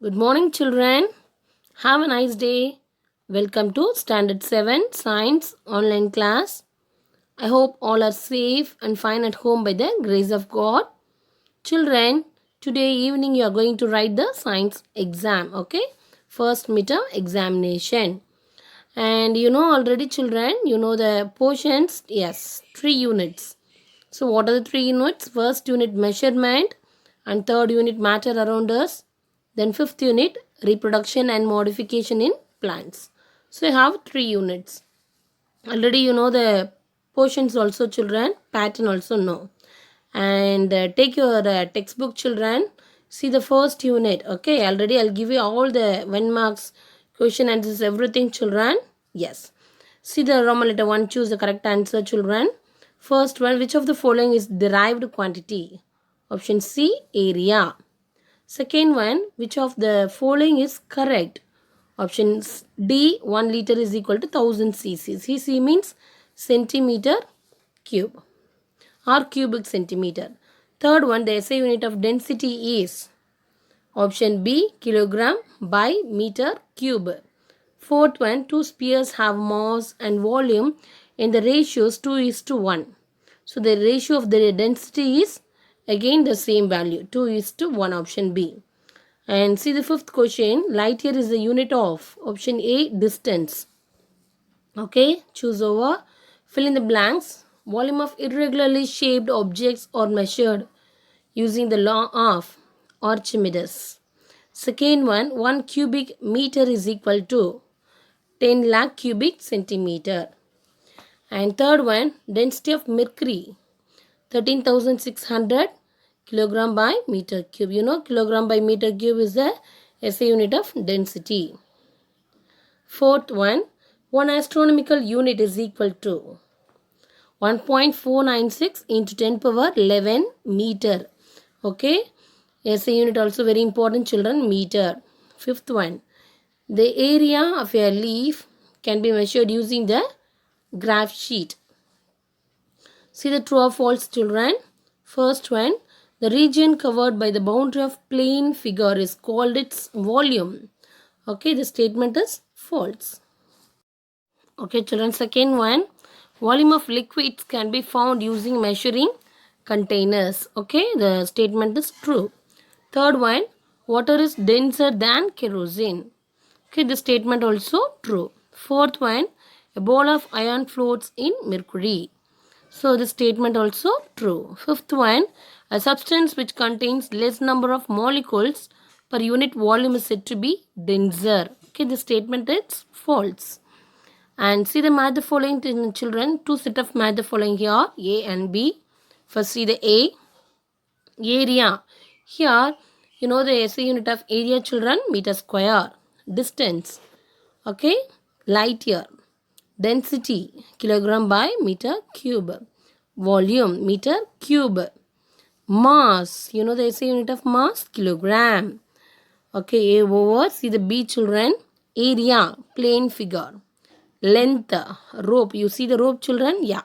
Good morning, children. Have a nice day. Welcome to Standard 7 Science online class. I hope all are safe and fine at home by the grace of God. Children, today evening you are going to write the science exam, okay? First midterm examination. And you know already, children, you know the portions, yes, 3 units. So, what are the 3 units? First unit measurement, and third unit matter around us. Then, fifth unit reproduction and modification in plants. So, you have 3 units. Already, you know the portions also, children, pattern also know. And take your textbook, children. See the first unit, okay? Already, I'll give you all the 1 marks, question answers, everything, children. Yes. See the Roman letter 1, choose the correct answer, children. First one, which of the following is derived quantity? Option C, area. Second one, which of the following is correct? Option D, 1 liter is equal to 1000 cc. Cc means centimeter cube or cubic centimeter. Third one, the SI unit of density is option B, kilogram by meter cube. Fourth one, two spheres have mass and volume in the ratios 2:1. So the ratio of the density is again the same value, 2:1, option B. And see the fifth question, light year is the unit of option A, distance. Okay, choose over, fill in the blanks. Volume of irregularly shaped objects are measured using the law of Archimedes. Second one cubic meter is equal to 10 lakh cubic centimeter. And third one, density of mercury, 13,600 kilogram by meter cube. You know, kilogram by meter cube is the SI unit of density. Fourth one astronomical unit is equal to 1.496 into 10 power 11 meter. Okay, SI unit also very important, children, meter. Fifth one, the area of a leaf can be measured using the graph sheet. See the true or false, children. First one, the region covered by the boundary of plane figure is called its volume. Okay, the statement is false. Okay, children. Second one, volume of liquids can be found using measuring containers. Okay, the statement is true. Third one, water is denser than kerosene. Okay, the statement also true. Fourth one, a ball of iron floats in mercury. So the statement also true. Fifth one, a substance which contains less number of molecules per unit volume is said to be denser. Okay, the statement is false. And see the match the following, children. Two set of match the following here, A and B. First see the A, area. Here, you know the SI unit of area, children, meter square. Distance, okay, light year. Density, kilogram by meter cube. Volume, meter cube. Mass, you know the SI unit of mass, kilogram. Okay, A over, see the B, children. Area, plane figure. Length, rope, you see the rope, children? Yeah.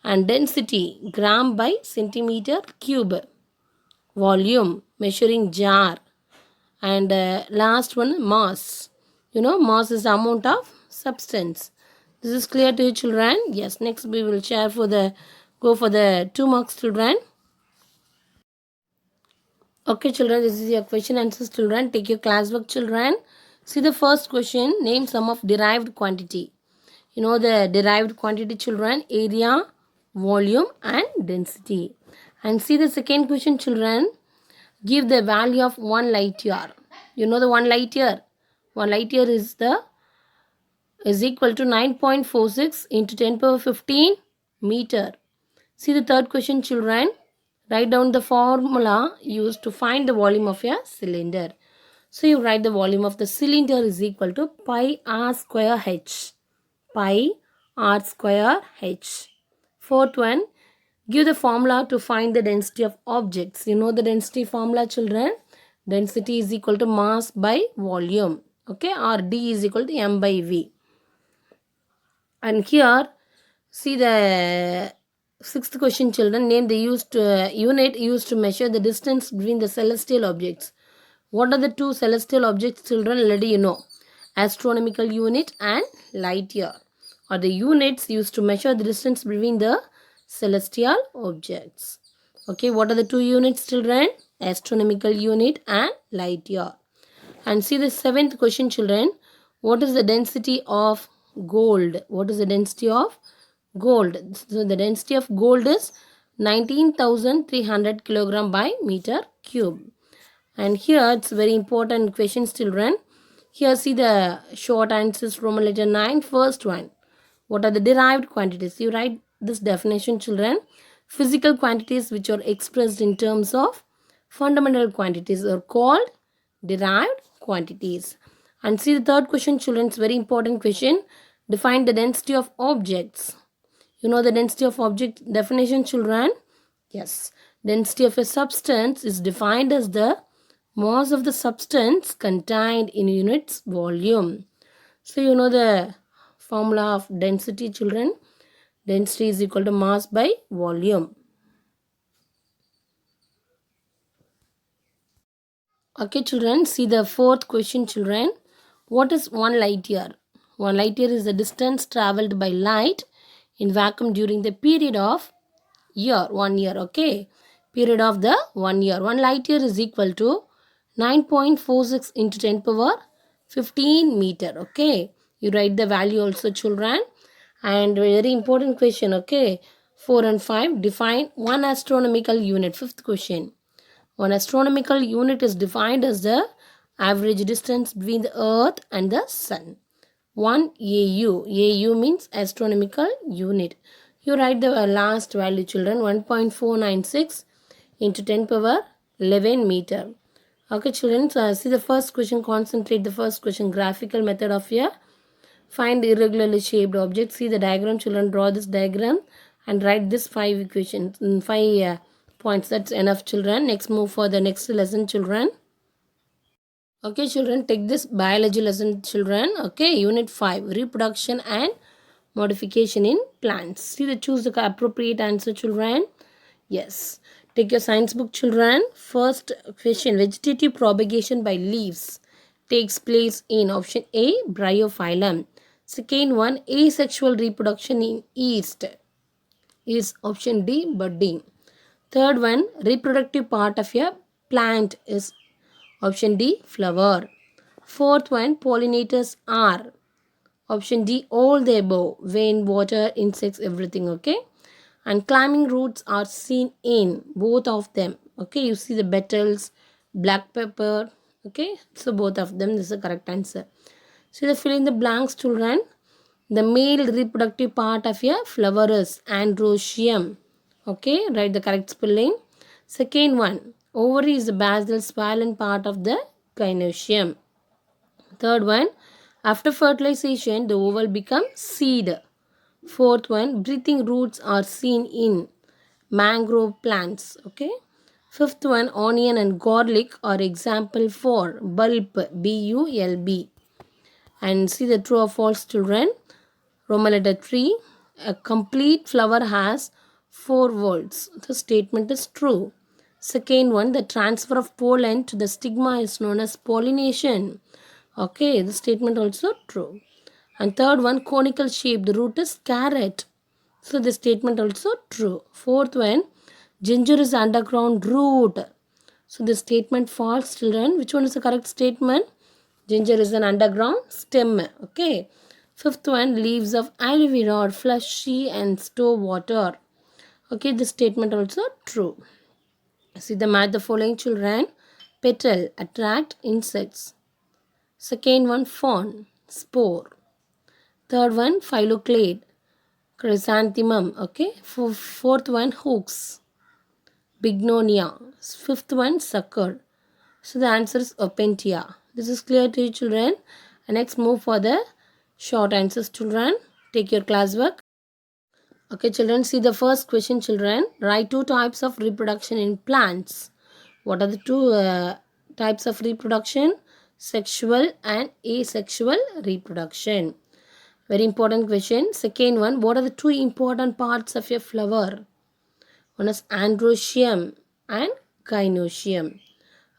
And density, gram by centimeter cube. Volume, measuring jar. And last one, mass. You know, mass is the amount of substance. This is clear to you, children? Yes, next we will share for the, go for the 2 marks, children. Okay, children, this is your question answers, children. Take your classwork, children. See the first question, name sum of derived quantity. You know the derived quantity, children, area, volume and density. And see the second question, children, give the value of 1 light year. You know the 1 light year. 1 light year is equal to 9.46 into 10 power 15 meter. See the third question, children. Write down the formula used to find the volume of a cylinder. So you write the volume of the cylinder is equal to pi r square h. Pi r square h. Fourth one, give the formula to find the density of objects. You know the density formula, children. Density is equal to mass by volume. Okay, or D is equal to m by V. And here, see the sixth question, children. Name the unit used to measure the distance between the celestial objects. What are the two celestial objects, children? Already you know. Astronomical unit and light year are the units used to measure the distance between the celestial objects. Okay, what are the two units, children? Astronomical unit and light year. And see the seventh question, children. What is the density of gold? What is the density of gold? So the density of gold is 19,300 kilogram by meter cube. And here it's very important questions, children. Here see the short answers, Roman letter 9. First one. What are the derived quantities? You write this definition, children. Physical quantities which are expressed in terms of fundamental quantities are called derived quantities. And see the third question, children. It's very important question. Define the density of objects. You know the density of object definition, children? Yes. Density of a substance is defined as the mass of the substance contained in units volume. So you know the formula of density, children. Density is equal to mass by volume. Okay, children, see the fourth question, children. What is 1 light year? 1 light year is the distance traveled by light in vacuum during the period of year, 1 year, okay? Period of the 1 year. 1 light year is equal to 9.46 into 10 power 15 meter, okay? You write the value also, children. And very important question, okay? 4 and 5, define 1 astronomical unit. Fifth question. 1 astronomical unit is defined as the average distance between the earth and the sun. 1 AU. AU means astronomical unit. You write the last value, children. 1.496 into 10 power 11 meter. Okay, children. So see the first question. Concentrate the first question. Graphical method of a find irregularly shaped object. See the diagram, children. Draw this diagram and write this 5 equations. 5 points. That's enough, children. Next, move for the next lesson, children. Okay, children, take this biology lesson, children. Okay, unit 5, reproduction and modification in plants. See the choose the appropriate answer, children. Yes. Take your science book, children. First question, vegetative propagation by leaves takes place in option A, bryophyllum. Second one, asexual reproduction in yeast is option D, budding. Third one, reproductive part of a plant is option D, flower. Fourth one, pollinators are option D, all the above, rain, water, insects, everything, okay? And climbing roots are seen in both of them, okay? You see the betals, black pepper, okay? So both of them, this is the correct answer. See the fill in the blanks, children. The male reproductive part of a flower is androecium. Okay, write the correct spelling. Second one, ovary is the basal swollen part of the gynoecium. Third one, after fertilization, the oval becomes seed. Fourth one, breathing roots are seen in mangrove plants. Okay. Fifth one, onion and garlic are example for bulb, B-U-L-B. And see the true or false, children. Roman letter 3, a complete flower has 4 volts. The statement is true. Second one, the transfer of pollen to the stigma is known as pollination. Okay, the statement also true. And third one, conical shape, the root is carrot. So the statement also true. Fourth one, ginger is underground root. So the statement false, children. Which one is the correct statement? Ginger is an underground stem. Okay. Fifth one, leaves of aloe vera are fleshy and store water. Okay, this statement also true. See the match the following, children. Petal, attract insects. Second one, fawn, spore. Third one, phylloclade, chrysanthemum. Okay. Fourth one, hooks, bignonia. Fifth one, sucker. So the answer is opentia. This is clear to you, children. And next, move for the short answers, children. Take your classwork. Okay, children, see the first question, children. Write 2 types of reproduction in plants. What are the 2 types of reproduction? Sexual and asexual reproduction. Very important question. Second one, what are the 2 important parts of a flower? One is androecium and gynoecium.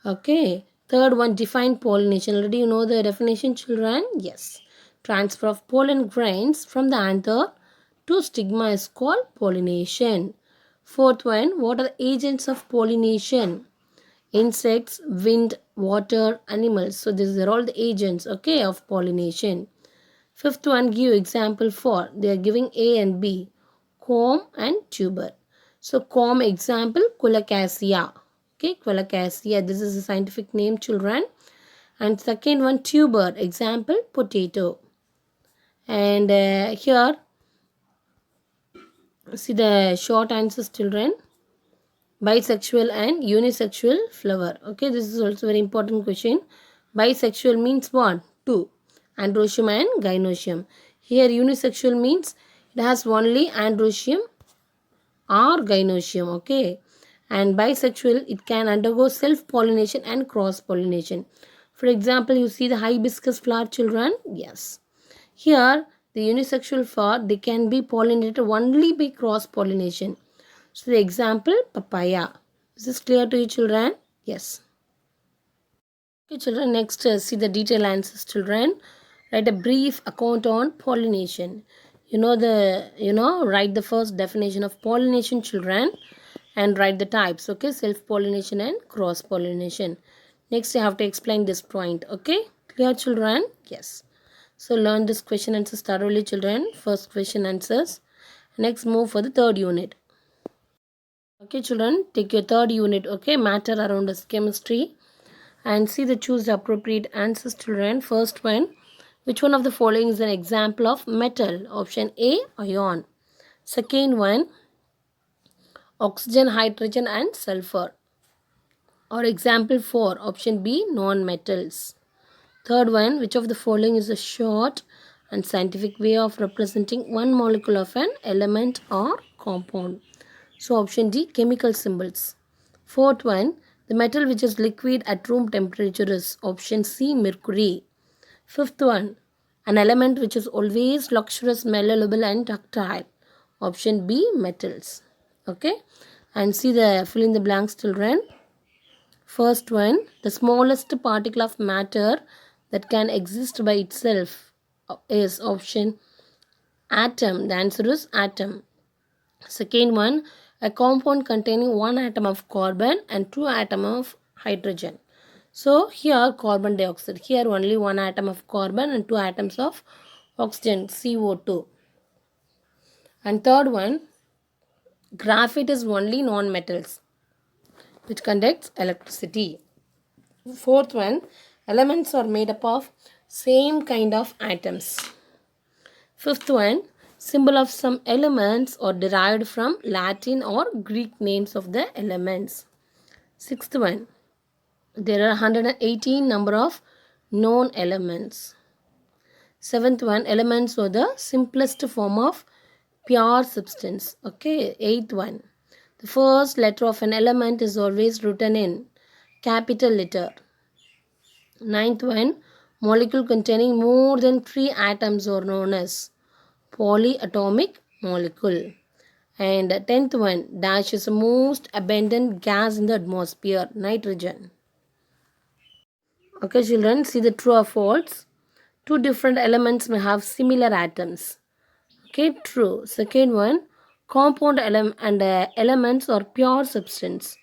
Okay. Third one, define pollination. Already you know the definition, children? Yes. Transfer of pollen grains from the anther to stigma is called pollination. Fourth one, what are the agents of pollination? Insects, wind, water, animals. So these are all the agents, okay, of pollination. Fifth one, give example for. They are giving A and B, comb and tuber. So comb example, Colocasia. Okay, Colocasia. This is a scientific name, children. And second one, tuber example, potato. And here, see the short answers, children. Bisexual and unisexual flower. Okay, this is also very important question. Bisexual means what? Two. Androecium and gynoecium. Here unisexual means it has only androecium or gynoecium. Okay. And bisexual, it can undergo self-pollination and cross-pollination. For example, you see the hibiscus flower, children? Yes. Here, the unisexual flower, they can be pollinated only by cross-pollination. So the example, papaya. Is this clear to you, children? Yes. Okay, children, next see the detailed answers, children. Write a brief account on pollination. Write the first definition of pollination, children, and write the types, okay? Self-pollination and cross-pollination. Next, you have to explain this point, okay? Clear, children? Yes. So learn this question answers thoroughly, children. First question answers. Next, move for the third unit. Okay, children, take your third unit, okay, matter around us, chemistry, and see the choose the appropriate answers, children. First one, which one of the following is an example of metal? Option A, iron. Second one, oxygen, hydrogen and sulfur. Or example 4, option B, non-metals. Third one, which of the following is a short and scientific way of representing one molecule of an element or compound? So option D, chemical symbols. Fourth one, the metal which is liquid at room temperature is option C, mercury. Fifth one, an element which is always luxurious, malleable and ductile. Option B, metals. Okay, and see the fill in the blanks, children. First one, the smallest particle of matter that can exist by itself is option atom. The answer is atom. Second one, a compound containing one atom of carbon and two atoms of hydrogen. So here carbon dioxide. Here only one atom of carbon and two atoms of oxygen, CO2. And third one, graphite is only non-metals which conducts electricity. Fourth one, elements are made up of same kind of atoms. Fifth one, symbol of some elements are derived from Latin or Greek names of the elements. Sixth one, there are 118 number of known elements. Seventh one, elements are the simplest form of pure substance. Okay, eighth one, the first letter of an element is always written in capital letter. Ninth one, molecule containing more than 3 atoms are known as polyatomic molecule. And 10th one, dash is the most abundant gas in the atmosphere, nitrogen. Okay, children, see the true or false. Two different elements may have similar atoms. Okay, true. Second one, compound elements are pure substance.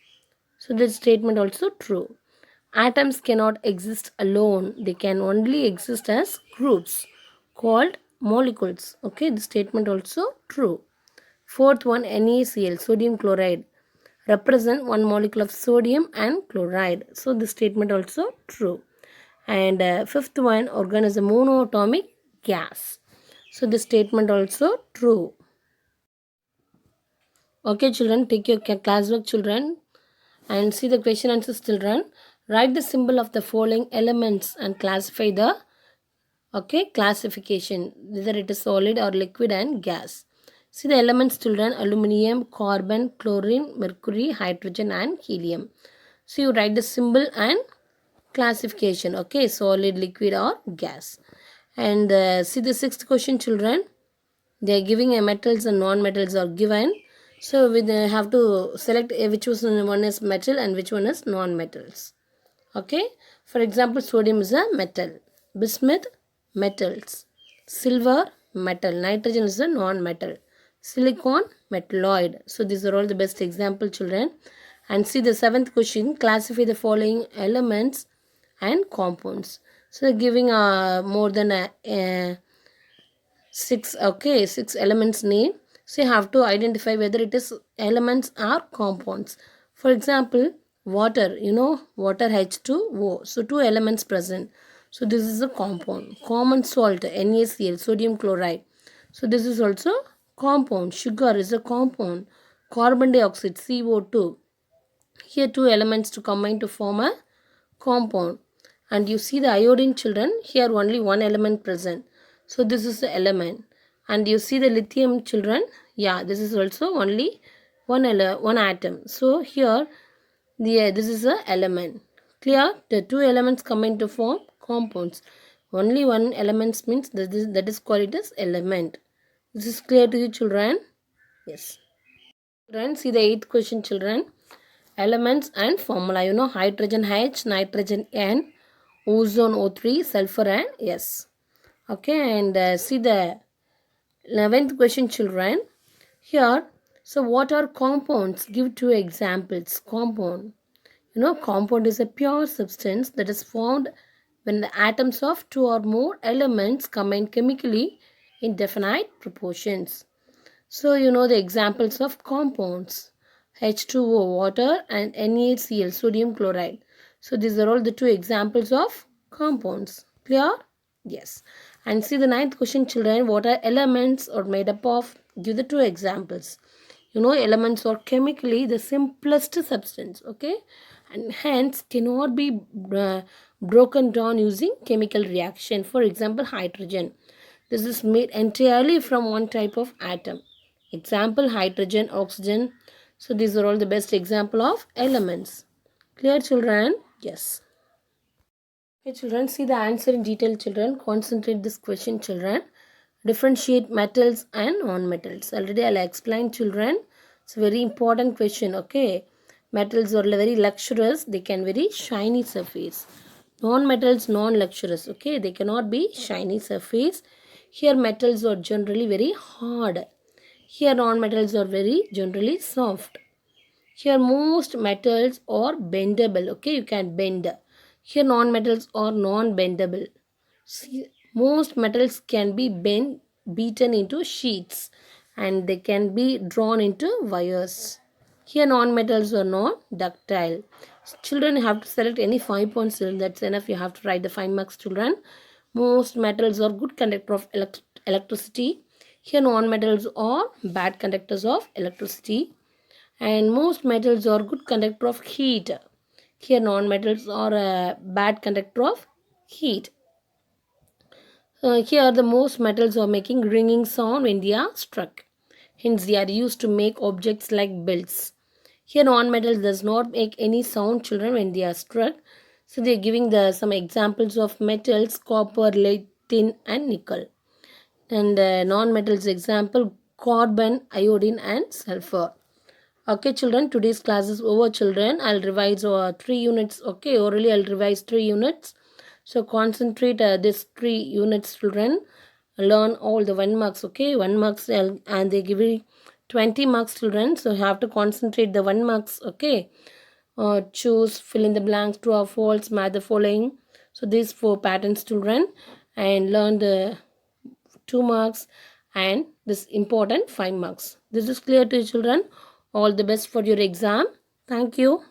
So this statement also true. Atoms cannot exist alone. They can only exist as groups called molecules. Okay, the statement also true. Fourth one, NaCl, sodium chloride, represent one molecule of sodium and chloride. So the statement also true. And fifth one, organ is a monoatomic gas. So the statement also true. Okay, children, take your classwork, children, and see the question answers, children. Write the symbol of the following elements and classify the classification, whether it is solid or liquid and gas. See the elements, children: aluminium, carbon, chlorine, mercury, hydrogen and helium. So you write the symbol and classification, okay, solid, liquid or gas. And see the sixth question, children. They are giving a metals and non-metals are given. So we have to select which one is metal and which one is non-metals. Okay. For example, sodium is a metal. Bismuth, metals. Silver, metal. Nitrogen is a non-metal. Silicon, metalloid. So these are all the best example, children. And see the seventh question. Classify the following elements and compounds. So giving more than six elements name. So you have to identify whether it is elements or compounds. For example, water, water H2O. So two elements present. So this is a compound. Common salt NaCl, sodium chloride. So this is also compound. Sugar is a compound. Carbon dioxide CO2. Here two elements to combine to form a compound. And you see the iodine, children, here only one element present. So this is the element. And you see the lithium, children, yeah, this is also only one atom. So here this is a element. Clear? The two elements combine to form compounds. Only one element means that is called it as element. This is clear to you, children? Yes. Children, see the eighth question, children. Elements and formula. Hydrogen H, nitrogen N, ozone O3, sulfur and S. Okay, and see the 11th question, children. Here, so what are compounds? Give two examples. Compound. Compound is a pure substance that is formed when the atoms of two or more elements combine chemically in definite proportions. So, the examples of compounds. H2O, water, and NaCl, sodium chloride. So, these are all the two examples of compounds. Clear? Yes. And see the ninth question, children. What are elements or made up of? Give the two examples. Elements are chemically the simplest substance. Okay. And hence cannot be broken down using chemical reaction. For example, hydrogen. This is made entirely from one type of atom. Example, hydrogen, oxygen. So these are all the best example of elements. Clear, children? Yes. Okay, children, see the answer in detail, children. Concentrate this question, children. Differentiate metals and non-metals. Already I'll explain, children. It's a very important question, okay. Metals are very luxurious. They can very shiny surface. Non-metals, non-luxurious, okay. They cannot be shiny surface. Here metals are generally very hard. Here non-metals are very generally soft. Here most metals are bendable, okay. You can bend. Here non-metals are non-bendable. See, most metals can be beaten into sheets and they can be drawn into wires. Here non-metals are non-ductile. Children have to select any 5 points. That's enough. You have to write the 5 marks, children. Most metals are good conductor of electricity. Here non-metals are bad conductors of electricity. And most metals are good conductor of heat. Here non-metals are a bad conductor of heat. Here the most metals are making ringing sound when they are struck. Hence they are used to make objects like bells. Here non-metals does not make any sound, children, when they are struck. So they are giving some examples of metals: copper, lead, tin and nickel. And non-metals example: carbon, iodine and sulfur. Okay, children, today's class is over, children. I'll revise 3 units. Okay, orally I'll revise 3 units. So concentrate this 3 units, children. Learn all the 1 marks, okay. 1 marks and they give you 20 marks, children. So you have to concentrate the 1 marks, okay. Choose, fill in the blanks, true or false, match the following. So these 4 patterns, children. And learn the 2 marks and this important 5 marks. This is clear to you, children. All the best for your exam. Thank you.